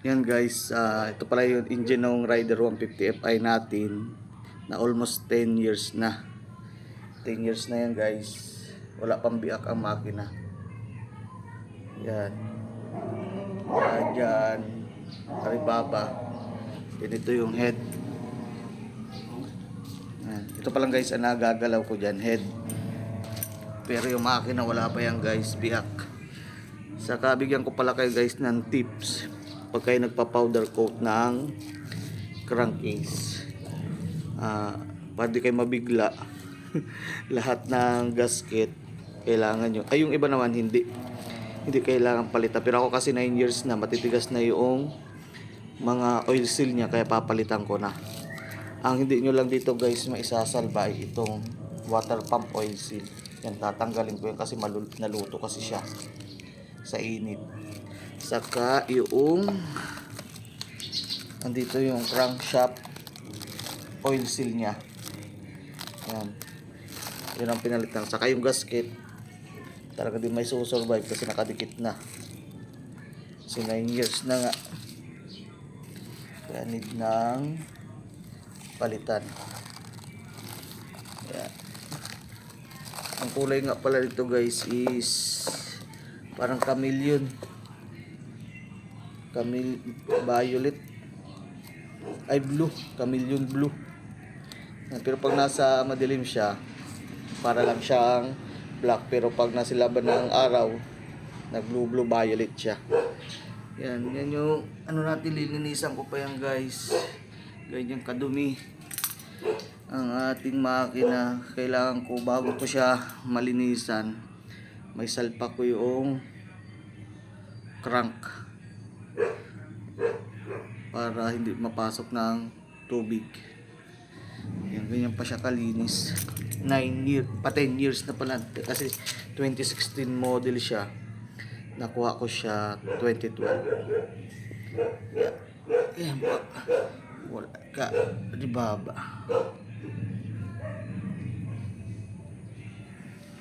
Yan guys, ito pala yung engine ng Rider 150 Fi natin na almost 10 years na. 10 years na yan guys. Wala pang biak ang makina. Yan. Dyan. Aribaba. Yan, ito yung head. Yan. Ito pa lang guys ang nagagalaw ko dyan, head. Pero yung makina wala pa yan guys, biak. Saka bigyan ko pala kayo guys ng tips pag kayo nagpa-powder coat ng crankcase. Para di kayo mabigla. Lahat ng gasket kailangan nyo. Ay, yung iba naman hindi kailangan palitan. Pero ako kasi 9 years na, matitigas na yung mga oil seal nya, kaya papalitan ko na. Ang hindi nyo lang dito guys maisasalba ay itong water pump oil seal. Yan, tatanggalin ko yan kasi naluto kasi siya sa init. Saka yung andito yung crankshaft oil seal nya. Yan. Yun ang pinalitan. Saka yung gasket talaga din may susurvive kasi nakadikit na. Kasi 9 years na nga. Kaya need ng palitan. Yan. Ang kulay nga pala dito guys is parang chameleon. Violet. Ay, blue. Chameleon blue. Pero pag nasa madilim siya, para lang siyang black. Pero pag nasa laban ng araw, nag-blue violet siya. Yan yung ano natin, lilinisan ko pa yan guys. Ganyan kadumi ang ating makina. Kailangan ko bago ko siya malinisan, may salpa ko yung crank para hindi mapasok ng tubig. Yan, ganyan pa siya kalinis. 9 years, pa 10 years na pala kasi 2016 model siya. Nakuha ko siya 2012. Yan po. Wala ka, di baba.